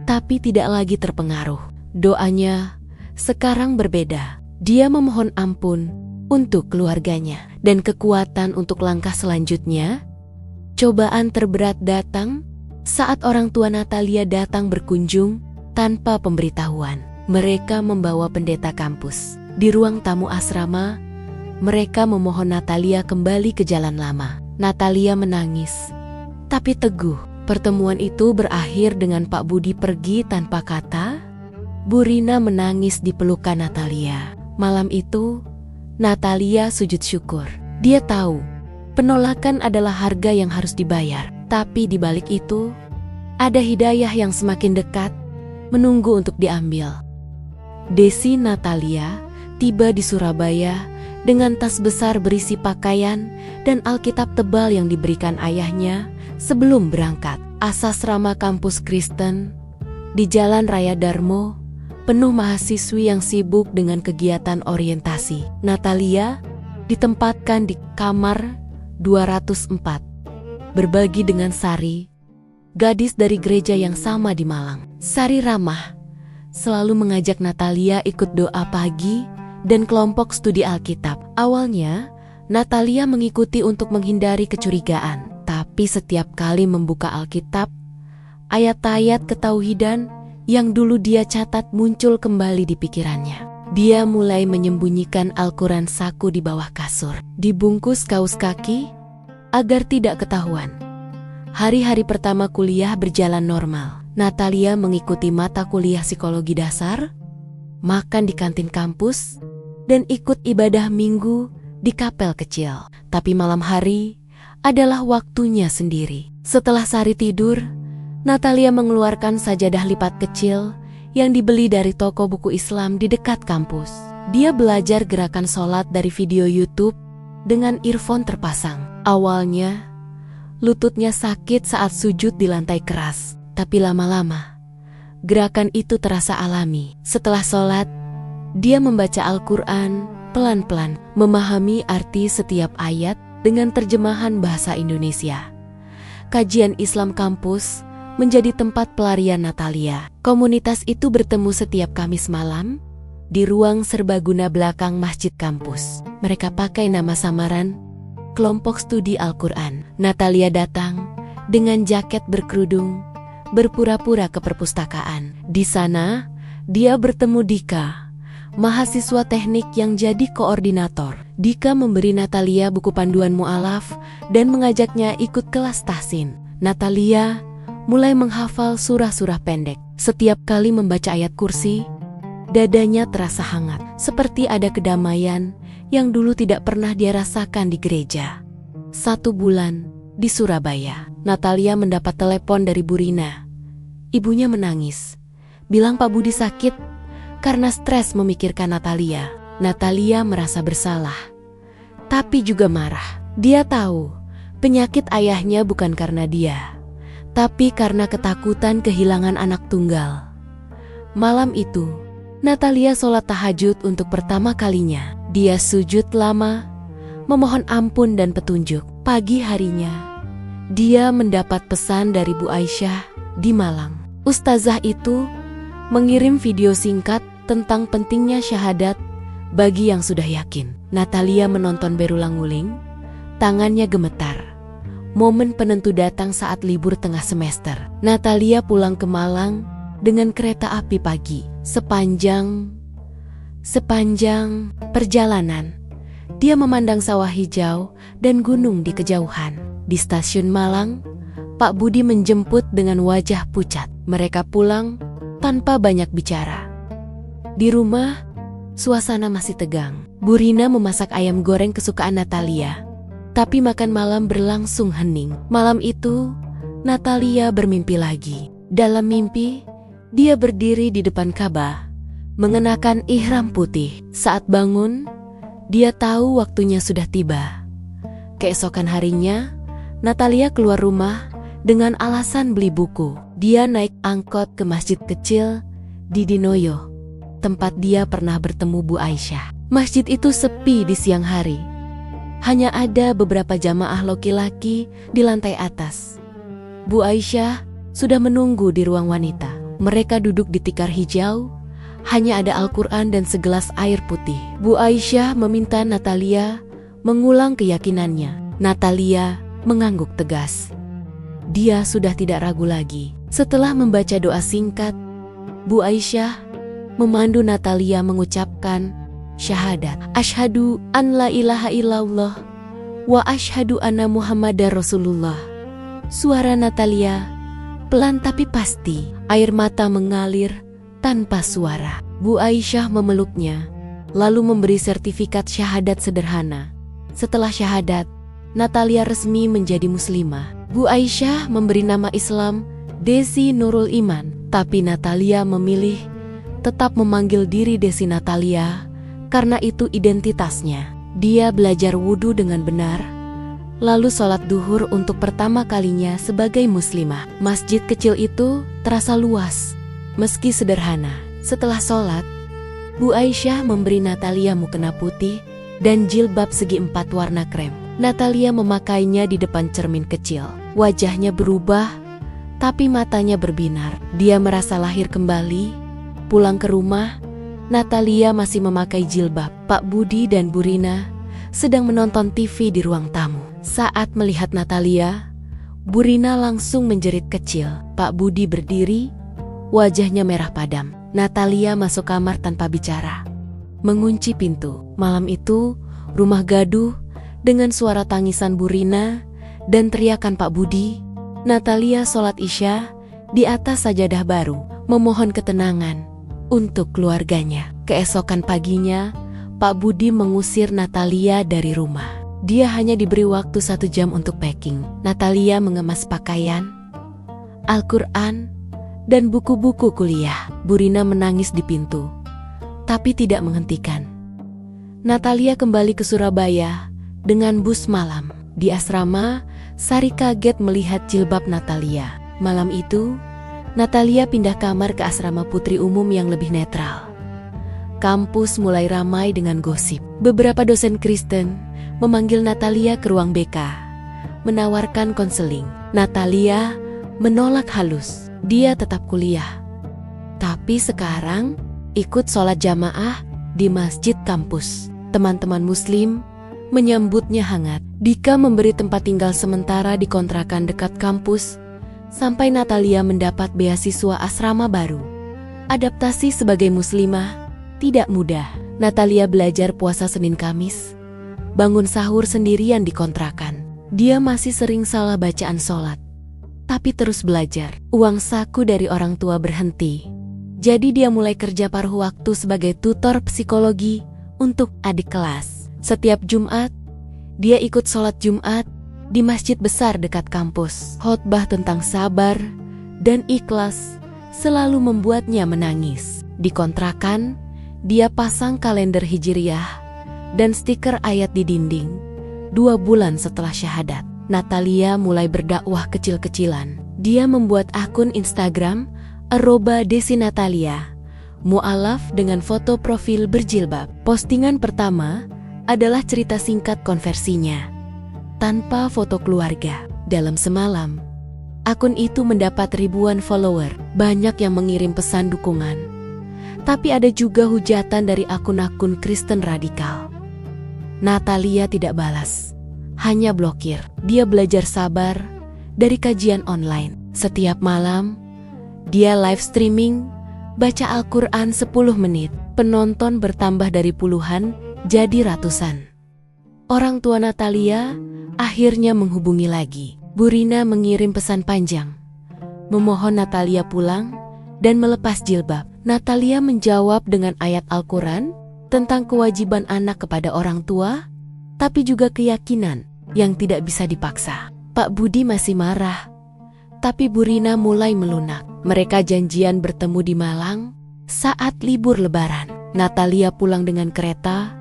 tapi tidak lagi terpengaruh. Doanya sekarang berbeda. Dia memohon ampun untuk keluarganya dan kekuatan untuk langkah selanjutnya. Cobaan terberat datang saat orang tua Natalia datang berkunjung tanpa pemberitahuan. Mereka membawa pendeta kampus. Di ruang tamu asrama, mereka memohon Natalia kembali ke jalan lama. Natalia menangis, tapi teguh. Pertemuan itu berakhir dengan Pak Budi pergi tanpa kata. Bu Rina menangis di pelukan Natalia. Malam itu, Natalia sujud syukur. Dia tahu, penolakan adalah harga yang harus dibayar. Tapi di balik itu, ada hidayah yang semakin dekat, menunggu untuk diambil. Desi Natalia tiba di Surabaya dengan tas besar berisi pakaian dan Alkitab tebal yang diberikan ayahnya sebelum berangkat. Asasrama kampus Kristen di Jalan Raya Darmo penuh mahasiswi yang sibuk dengan kegiatan orientasi. Natalia ditempatkan di kamar 204, berbagi dengan Sari, gadis dari gereja yang sama di Malang. Sari ramah, selalu mengajak Natalia ikut doa pagi dan kelompok studi Alkitab. Awalnya, Natalia mengikuti untuk menghindari kecurigaan, tapi setiap kali membuka Alkitab, ayat-ayat ketauhidan yang dulu dia catat muncul kembali di pikirannya. Dia mulai menyembunyikan Al-Quran saku di bawah kasur, dibungkus kaos kaki agar tidak ketahuan. Hari-hari pertama kuliah berjalan normal. Natalia mengikuti mata kuliah psikologi dasar, makan di kantin kampus, dan ikut ibadah minggu di kapel kecil. Tapi malam hari adalah waktunya sendiri. Setelah Sari tidur, Natalia mengeluarkan sajadah lipat kecil yang dibeli dari toko buku Islam di dekat kampus. Dia belajar gerakan sholat dari video YouTube dengan earphone terpasang. Awalnya, lututnya sakit saat sujud di lantai keras. Tapi lama-lama, gerakan itu terasa alami. Setelah sholat, dia membaca Al-Quran pelan-pelan, memahami arti setiap ayat dengan terjemahan bahasa Indonesia. Kajian Islam kampus menjadi tempat pelarian Natalia. Komunitas itu bertemu setiap Kamis malam di ruang serbaguna belakang masjid kampus. Mereka pakai nama samaran, kelompok studi Al-Quran. Natalia datang dengan jaket berkerudung, berpura-pura ke perpustakaan. Di sana, dia bertemu Dika, mahasiswa teknik yang jadi koordinator. Dika memberi Natalia buku panduan mu'alaf dan mengajaknya ikut kelas tahsin. Natalia mulai menghafal surah-surah pendek. Setiap kali membaca ayat kursi, dadanya terasa hangat, seperti ada kedamaian yang dulu tidak pernah dia rasakan di gereja. 1 bulan di Surabaya, Natalia mendapat telepon dari Bu Rina. Ibunya menangis, bilang Pak Budi sakit karena stres memikirkan Natalia. Natalia merasa bersalah, tapi juga marah. Dia tahu penyakit ayahnya bukan karena dia, tapi karena ketakutan kehilangan anak tunggal. Malam itu, Natalia sholat tahajud untuk pertama kalinya. Dia sujud lama, memohon ampun dan petunjuk. Pagi harinya, dia mendapat pesan dari Bu Aisyah di Malang. Ustazah itu mengirim video singkat tentang pentingnya syahadat bagi yang sudah yakin. Natalia menonton berulang-ulang, tangannya gemetar. Momen penentu datang saat libur tengah semester. Natalia pulang ke Malang dengan kereta api pagi. Sepanjang perjalanan, dia memandang sawah hijau dan gunung di kejauhan. Di stasiun Malang, Pak Budi menjemput dengan wajah pucat. Mereka pulang tanpa banyak bicara. Di rumah, suasana masih tegang. Bu Rina memasak ayam goreng kesukaan Natalia, tapi makan malam berlangsung hening. Malam itu, Natalia bermimpi lagi. Dalam mimpi, dia berdiri di depan Ka'bah, mengenakan ihram putih. Saat bangun, dia tahu waktunya sudah tiba. Keesokan harinya, Natalia keluar rumah dengan alasan beli buku. Dia naik angkot ke masjid kecil di Dinoyo, tempat dia pernah bertemu Bu Aisyah. Masjid itu sepi di siang hari. Hanya ada beberapa jamaah laki-laki di lantai atas. Bu Aisyah sudah menunggu di ruang wanita. Mereka duduk di tikar hijau, hanya ada Al-Quran dan segelas air putih. Bu Aisyah meminta Natalia mengulang keyakinannya. Natalia mengangguk tegas. Dia sudah tidak ragu lagi. Setelah membaca doa singkat, Bu Aisyah memandu Natalia mengucapkan syahadat. Asyhadu an la ilaha illallah wa asyhadu anna Muhammadar Rasulullah. Suara Natalia pelan tapi pasti. Air mata mengalir tanpa suara. Bu Aisyah memeluknya, lalu memberi sertifikat syahadat sederhana. Setelah syahadat, Natalia resmi menjadi muslimah. Bu Aisyah memberi nama Islam Desi Nurul Iman, tapi Natalia memilih tetap memanggil diri Desi Natalia karena itu identitasnya. Dia belajar wudhu dengan benar, lalu sholat duhur untuk pertama kalinya sebagai muslimah. Masjid kecil itu terasa luas, meski sederhana. Setelah sholat, Bu Aisyah memberi Natalia mukena putih dan jilbab segi 4 warna krem. Natalia memakainya di depan cermin kecil. Wajahnya berubah, tapi matanya berbinar. Dia merasa lahir kembali. Pulang ke rumah, Natalia masih memakai jilbab. Pak Budi dan Bu Rina sedang menonton TV di ruang tamu. Saat melihat Natalia, Bu Rina langsung menjerit kecil. Pak Budi berdiri, wajahnya merah padam. Natalia masuk kamar tanpa bicara, mengunci pintu. Malam itu, rumah gaduh dengan suara tangisan Bu Rina dan teriakan Pak Budi. Natalia sholat Isya di atas sajadah baru, memohon ketenangan untuk keluarganya. Keesokan paginya, Pak Budi mengusir Natalia dari rumah. Dia hanya diberi waktu 1 jam untuk packing. Natalia mengemas pakaian, Al-Quran, dan buku-buku kuliah. Bu Rina menangis di pintu, tapi tidak menghentikan. Natalia kembali ke Surabaya dengan bus malam. Di asrama, Sari kaget melihat jilbab Natalia. Malam itu, Natalia pindah kamar ke asrama putri umum yang lebih netral. Kampus mulai ramai dengan gosip. Beberapa dosen Kristen memanggil Natalia ke ruang BK, menawarkan konseling. Natalia menolak halus. Dia tetap kuliah, tapi sekarang ikut sholat jamaah di masjid kampus. Teman-teman muslim menyambutnya hangat. Dika memberi tempat tinggal sementara di kontrakan dekat kampus sampai Natalia mendapat beasiswa asrama baru. Adaptasi sebagai muslimah tidak mudah. Natalia belajar puasa Senin Kamis, bangun sahur sendirian di kontrakan. Dia masih sering salah bacaan sholat, tapi terus belajar. Uang saku dari orang tua berhenti, jadi dia mulai kerja paruh waktu sebagai tutor psikologi untuk adik kelas. Setiap Jumat, dia ikut sholat Jumat di masjid besar dekat kampus. Khotbah tentang sabar dan ikhlas selalu membuatnya menangis. Di kontrakan, dia pasang kalender Hijriyah dan stiker ayat di dinding. 2 bulan setelah syahadat, Natalia mulai berdakwah kecil-kecilan. Dia membuat akun Instagram @desinatalia, mu'alaf dengan foto profil berjilbab. Postingan pertama adalah cerita singkat konversinya, tanpa foto keluarga. Dalam semalam, akun itu mendapat ribuan follower. Banyak yang mengirim pesan dukungan, tapi ada juga hujatan dari akun-akun Kristen radikal. Natalia tidak balas, hanya blokir. Dia belajar sabar dari kajian online. Setiap malam, dia live streaming, baca Al-Quran 10 menit. Penonton bertambah dari puluhan jadi ratusan. Orang tua Natalia akhirnya menghubungi lagi. Bu Rina mengirim pesan panjang, memohon Natalia pulang dan melepas jilbab. Natalia menjawab dengan ayat Al-Quran tentang kewajiban anak kepada orang tua, tapi juga keyakinan yang tidak bisa dipaksa. Pak Budi masih marah Tapi Bu Rina mulai melunak. Mereka janjian bertemu di Malang saat libur Lebaran. Natalia pulang dengan kereta,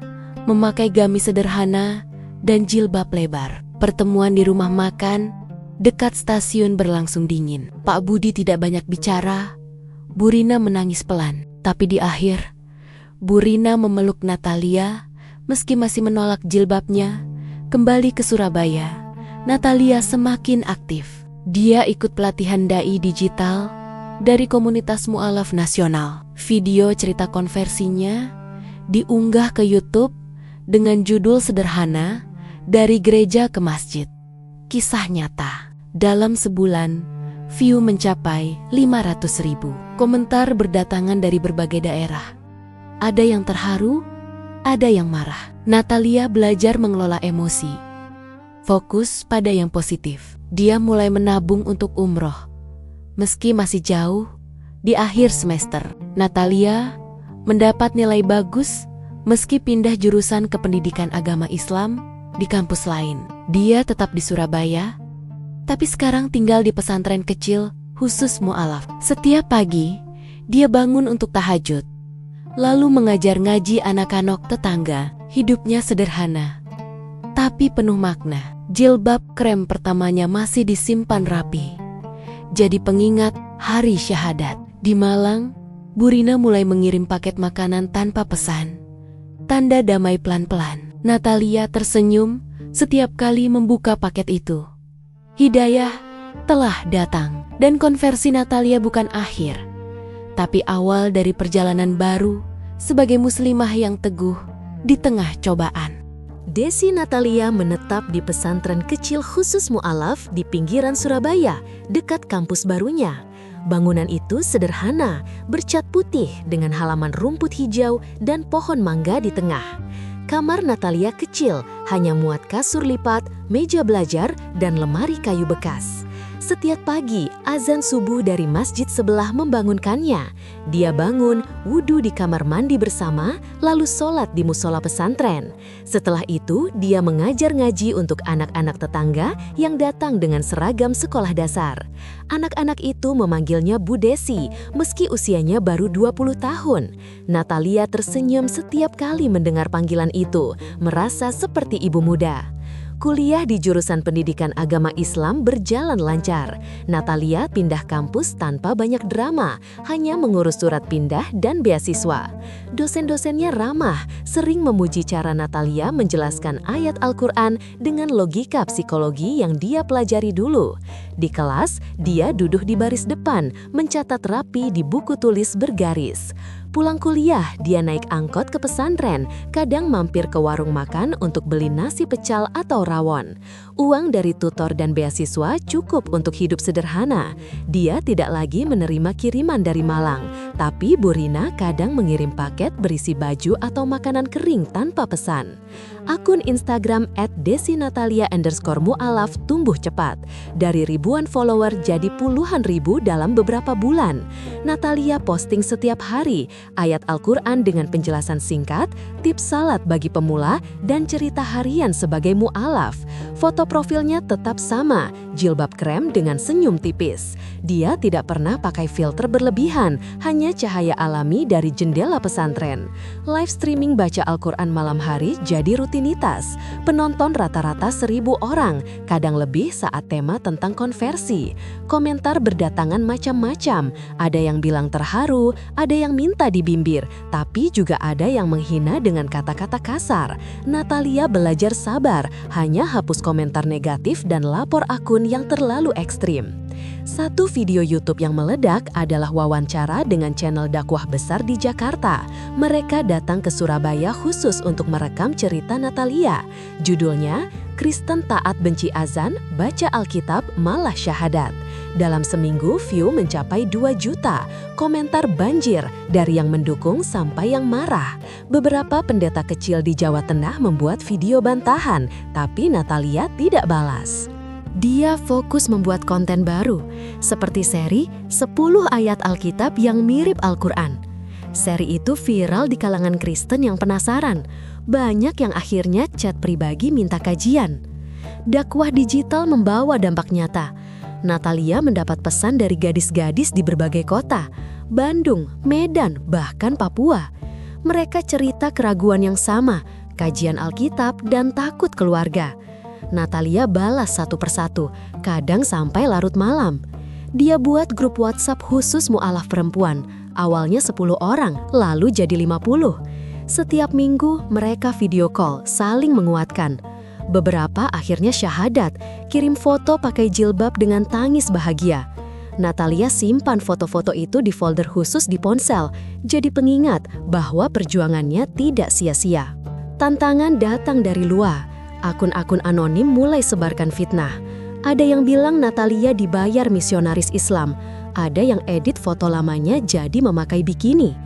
memakai gamis sederhana dan jilbab lebar. Pertemuan di rumah makan dekat stasiun berlangsung dingin. Pak Budi tidak banyak bicara. Bu Rina menangis pelan. Tapi di akhir, Bu Rina memeluk Natalia meski masih menolak jilbabnya. Kembali ke Surabaya, Natalia semakin aktif. Dia ikut pelatihan dai digital dari komunitas mu'alaf nasional. Video cerita konversinya diunggah ke YouTube dengan judul sederhana, Dari Gereja ke Masjid. Kisah nyata. Dalam sebulan, view mencapai 500.000. Komentar berdatangan dari berbagai daerah. Ada yang terharu, ada yang marah. Natalia belajar mengelola emosi. Fokus pada yang positif. Dia mulai menabung untuk umroh. Meski masih jauh, di akhir semester, Natalia mendapat nilai bagus meski pindah jurusan ke pendidikan agama Islam di kampus lain. Dia tetap di Surabaya, tapi sekarang tinggal di pesantren kecil khusus mu'alaf. Setiap pagi, dia bangun untuk tahajud, lalu mengajar ngaji anak-anak tetangga. Hidupnya sederhana, tapi penuh makna. Jilbab krem pertamanya masih disimpan rapi, jadi pengingat hari syahadat. Di Malang, Bu Rina mulai mengirim paket makanan tanpa pesan. Tanda damai pelan-pelan. Natalia tersenyum setiap kali membuka paket itu. Hidayah telah datang. Dan konversi Natalia bukan akhir, tapi awal dari perjalanan baru sebagai muslimah yang teguh di tengah cobaan. Desi Natalia menetap di pesantren kecil khusus mu'alaf di pinggiran Surabaya, dekat kampus barunya. Bangunan itu sederhana, bercat putih dengan halaman rumput hijau dan pohon mangga di tengah. Kamar Natalia kecil, hanya muat kasur lipat, meja belajar, dan lemari kayu bekas. Setiap pagi, azan subuh dari masjid sebelah membangunkannya. Dia bangun, wudhu di kamar mandi bersama, lalu sholat di musola pesantren. Setelah itu, dia mengajar ngaji untuk anak-anak tetangga yang datang dengan seragam sekolah dasar. Anak-anak itu memanggilnya Bu Desi, meski usianya baru 20 tahun. Natalia tersenyum setiap kali mendengar panggilan itu, merasa seperti ibu muda. Kuliah di jurusan pendidikan agama Islam berjalan lancar. Natalia pindah kampus tanpa banyak drama, hanya mengurus surat pindah dan beasiswa. Dosen-dosennya ramah, sering memuji cara Natalia menjelaskan ayat Al-Quran dengan logika psikologi yang dia pelajari dulu. Di kelas, dia duduk di baris depan, mencatat rapi di buku tulis bergaris. Pulang kuliah, dia naik angkot ke pesantren, kadang mampir ke warung makan untuk beli nasi pecel atau rawon. Uang dari tutor dan beasiswa cukup untuk hidup sederhana. Dia tidak lagi menerima kiriman dari Malang, tapi Bu Rina kadang mengirim paket berisi baju atau makanan kering tanpa pesan. Akun Instagram @desinatalia_mu'alaf tumbuh cepat. Dari ribuan follower jadi puluhan ribu dalam beberapa bulan. Natalia posting setiap hari, ayat Al-Quran dengan penjelasan singkat, tips salat bagi pemula, dan cerita harian sebagai mu'alaf. Foto profilnya tetap sama, jilbab krem dengan senyum tipis. Dia tidak pernah pakai filter berlebihan, hanya cahaya alami dari jendela pesantren. Live streaming baca Al-Quran malam hari jadi rutinitas. Penonton rata-rata 1.000 orang, kadang lebih saat tema tentang konversi. Komentar berdatangan macam-macam, ada yang bilang terharu, ada yang minta dibimbir, tapi juga ada yang menghina dengan kata-kata kasar. Natalia belajar sabar, hanya hapus komentar negatif dan lapor akun yang terlalu ekstrim. Satu video YouTube yang meledak adalah wawancara dengan channel dakwah besar di Jakarta. Mereka datang ke Surabaya khusus untuk merekam cerita Natalia. Judulnya, Kristen Taat Benci Azan, Baca Alkitab Malah Syahadat. Dalam seminggu, view mencapai 2 juta. Komentar banjir, dari yang mendukung sampai yang marah. Beberapa pendeta kecil di Jawa Tengah membuat video bantahan, tapi Natalia tidak balas. Dia fokus membuat konten baru, seperti seri 10 ayat Alkitab yang mirip Al-Quran. Seri itu viral di kalangan Kristen yang penasaran. Banyak yang akhirnya chat pribadi minta kajian. Dakwah digital membawa dampak nyata. Natalia mendapat pesan dari gadis-gadis di berbagai kota, Bandung, Medan, bahkan Papua. Mereka cerita keraguan yang sama, kajian Alkitab, dan takut keluarga. Natalia balas satu persatu, kadang sampai larut malam. Dia buat grup WhatsApp khusus mu'alaf perempuan, awalnya 10 orang, lalu jadi 50. Setiap minggu mereka video call, saling menguatkan. Beberapa akhirnya syahadat, kirim foto pakai jilbab dengan tangis bahagia. Natalia simpan foto-foto itu di folder khusus di ponsel, jadi pengingat bahwa perjuangannya tidak sia-sia. Tantangan datang dari luar. Akun-akun anonim mulai sebarkan fitnah. Ada yang bilang Natalia dibayar misionaris Islam, ada yang edit foto lamanya jadi memakai bikini.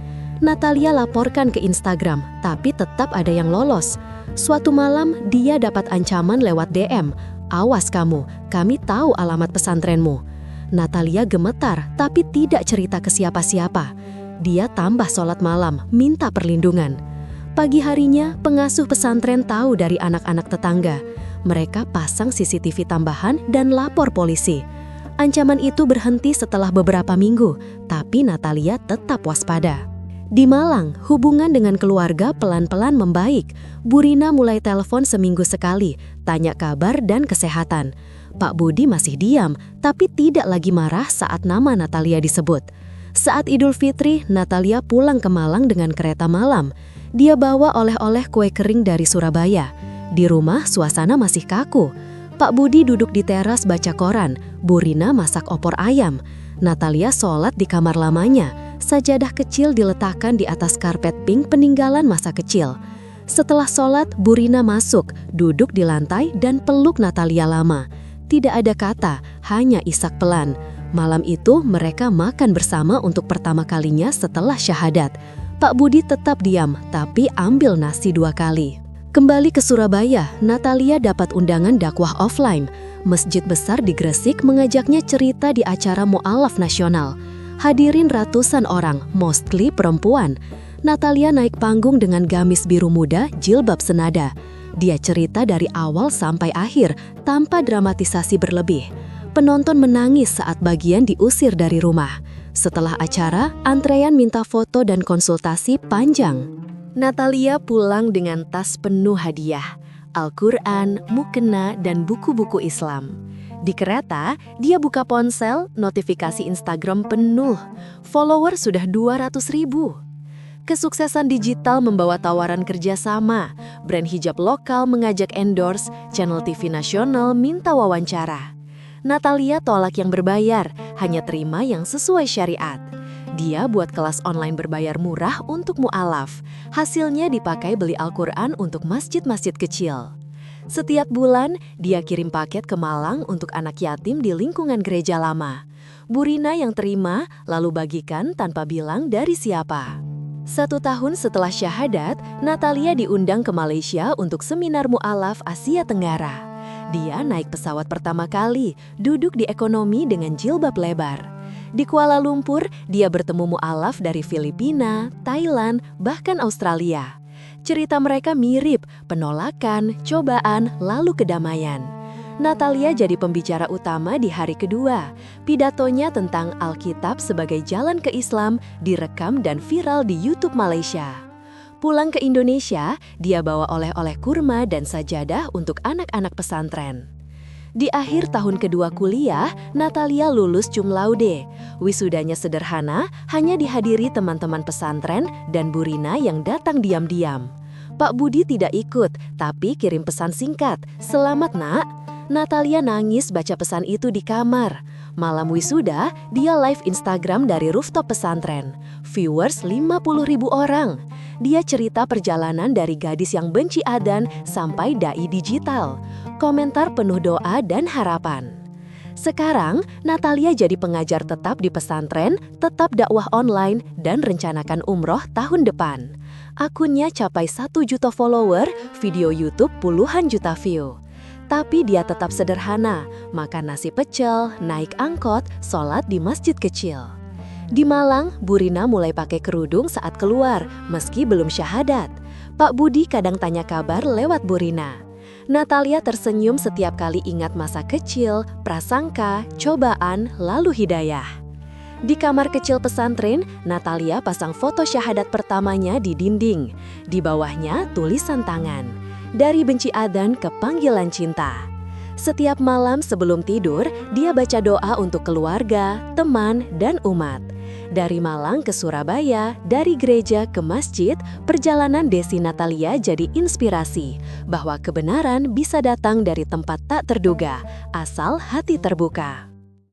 Natalia laporkan ke Instagram, tapi tetap ada yang lolos. Suatu malam, dia dapat ancaman lewat DM. "Awas kamu, kami tahu alamat pesantrenmu." Natalia gemetar, tapi tidak cerita ke siapa-siapa. Dia tambah sholat malam, minta perlindungan. Pagi harinya, pengasuh pesantren tahu dari anak-anak tetangga. Mereka pasang CCTV tambahan dan lapor polisi. Ancaman itu berhenti setelah beberapa minggu, tapi Natalia tetap waspada. Di Malang, hubungan dengan keluarga pelan-pelan membaik. Bu Rina mulai telepon seminggu sekali, tanya kabar dan kesehatan. Pak Budi masih diam, tapi tidak lagi marah saat nama Natalia disebut. Saat Idul Fitri, Natalia pulang ke Malang dengan kereta malam. Dia bawa oleh-oleh kue kering dari Surabaya. Di rumah, suasana masih kaku. Pak Budi duduk di teras baca koran, Bu Rina masak opor ayam. Natalia sholat di kamar lamanya. Sajadah kecil diletakkan di atas karpet pink peninggalan masa kecil. Setelah sholat, Bu Rina masuk, duduk di lantai dan peluk Natalia lama. Tidak ada kata, hanya isak pelan. Malam itu mereka makan bersama untuk pertama kalinya setelah syahadat. Pak Budi tetap diam, tapi ambil nasi 2 kali. Kembali ke Surabaya, Natalia dapat undangan dakwah offline. Masjid besar di Gresik mengajaknya cerita di acara mu'alaf nasional. Hadirin ratusan orang, mostly perempuan. Natalia naik panggung dengan gamis biru muda, jilbab senada. Dia cerita dari awal sampai akhir, tanpa dramatisasi berlebih. Penonton menangis saat bagian diusir dari rumah. Setelah acara, antrean minta foto dan konsultasi panjang. Natalia pulang dengan tas penuh hadiah, Al-Quran, mukena, dan buku-buku Islam. Di kereta, dia buka ponsel, notifikasi Instagram penuh. Follower sudah 200.000. Kesuksesan digital membawa tawaran kerjasama. Brand hijab lokal mengajak endorse, channel TV nasional minta wawancara. Natalia tolak yang berbayar, hanya terima yang sesuai syariat. Dia buat kelas online berbayar murah untuk mu'alaf. Hasilnya dipakai beli Al-Quran untuk masjid-masjid kecil. Setiap bulan, dia kirim paket ke Malang untuk anak yatim di lingkungan gereja lama. Bu Rina yang terima, lalu bagikan tanpa bilang dari siapa. 1 tahun setelah syahadat, Natalia diundang ke Malaysia untuk seminar mu'alaf Asia Tenggara. Dia naik pesawat pertama kali, duduk di ekonomi dengan jilbab lebar. Di Kuala Lumpur, dia bertemu mu'alaf dari Filipina, Thailand, bahkan Australia. Cerita mereka mirip, penolakan, cobaan, lalu kedamaian. Natalia jadi pembicara utama di hari kedua. Pidatonya tentang Alkitab sebagai jalan ke Islam direkam dan viral di YouTube Malaysia. Pulang ke Indonesia, dia bawa oleh-oleh kurma dan sajadah untuk anak-anak pesantren. Di akhir tahun kedua kuliah, Natalia lulus cum laude. Wisudanya sederhana, hanya dihadiri teman-teman pesantren dan Bu Rina yang datang diam-diam. Pak Budi tidak ikut, tapi kirim pesan singkat, "Selamat nak." Natalia nangis baca pesan itu di kamar. Malam wisuda, dia live Instagram dari rooftop pesantren. Viewers 50.000 orang. Dia cerita perjalanan dari gadis yang benci adzan sampai dai digital. Komentar penuh doa dan harapan. Sekarang, Natalia jadi pengajar tetap di pesantren, tetap dakwah online, dan rencanakan umroh tahun depan. Akunnya capai 1 juta follower, video YouTube puluhan juta view. Tapi dia tetap sederhana, makan nasi pecel, naik angkot, sholat di masjid kecil. Di Malang, Bu Rina mulai pakai kerudung saat keluar, meski belum syahadat. Pak Budi kadang tanya kabar lewat Bu Rina. Natalia tersenyum setiap kali ingat masa kecil, prasangka, cobaan, lalu hidayah. Di kamar kecil pesantren, Natalia pasang foto syahadat pertamanya di dinding. Di bawahnya tulisan tangan, "Dari benci adzan ke panggilan cinta." Setiap malam sebelum tidur, dia baca doa untuk keluarga, teman, dan umat. Dari Malang ke Surabaya, dari gereja ke masjid, perjalanan Desi Natalia jadi inspirasi bahwa kebenaran bisa datang dari tempat tak terduga, asal hati terbuka.